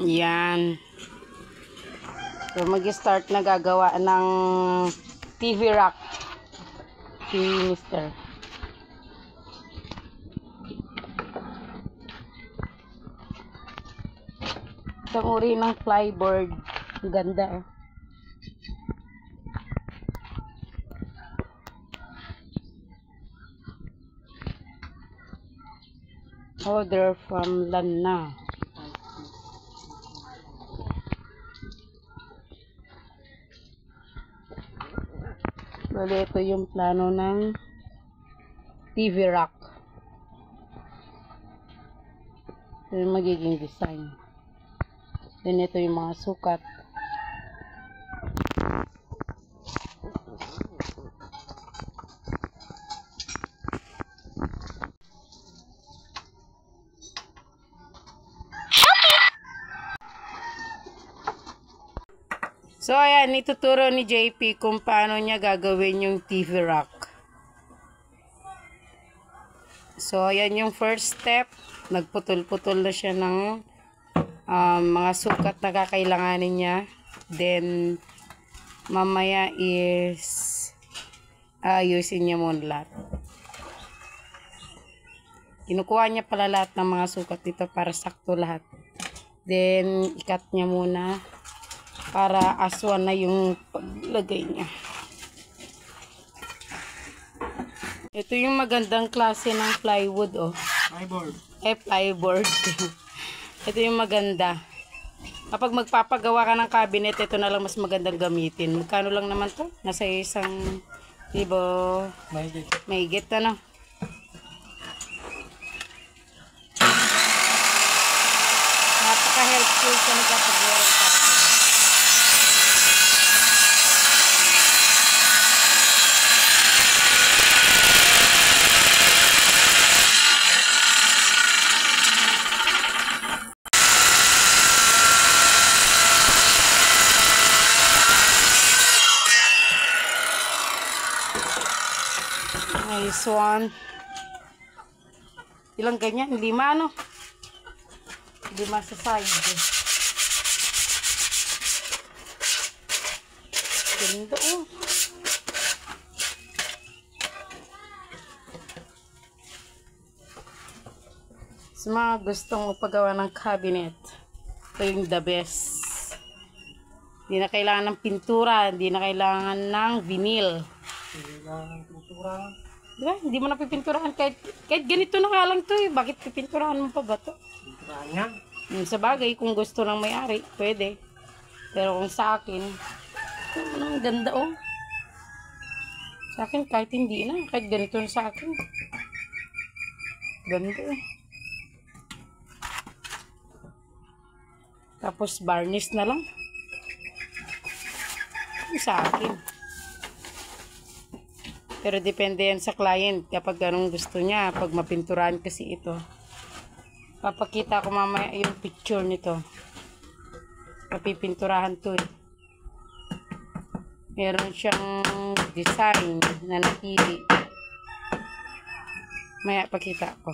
Yan. So, mag-start na gagawa ng TV rack. Si Mister. Isang uri ng flyboard. Ang ganda, oh. Order from Lana. Bale, ito yung plano ng TV rack. Ito yung magiging design. Then ito yung mga sukat. So, ayan, ituturo ni JP kung paano niya gagawin yung TV rack. So, ayan yung first step. Nagputol-putol na siya ng mga sukat na kakailanganin niya. Then, mamaya is ayusin niya muna lahat. Kinukuha niya pala lahat ng mga sukat dito para sakto lahat. Then, ikat niya muna para aswan na yung paglagay niya. Ito yung magandang klase ng plywood, oh. Plyboard. Plyboard. Ito yung maganda. Kapag magpapagawa ka ng cabinet, ito na lang mas magandang gamitin. Magkano lang naman to? Nasa isang libo. Mahigit, ano? Napaka-helpful talaga pag meron ka. Nice one. Ilang ganyan? 5, no? 5 sa side. Ganda, oh. Sa mga gustong paggawa ng cabinet, ito yung the best. Hindi na kailangan ng pintura, hindi na kailangan ng vinyl. Diba? Hindi mo na pipinturahan kahit ganito na nga lang to eh. Bakit pipinturahan mo pa ba to? Pinturahan yan. Sa bagay, kung gusto ng may-ari, pwede. Pero kung sa akin, ang ganda, oh. Sa akin, kahit hindi na. Kahit ganito na sa akin. Ganda, eh. Tapos, varnish na lang. Sa akin. Pero depende yan sa client kapag anong gusto niya. Pag mapinturahan kasi ito. Papakita ko mamaya yung picture nito. Mapipinturahan to eh. Meron siyang design na napili. Maya pakita ko.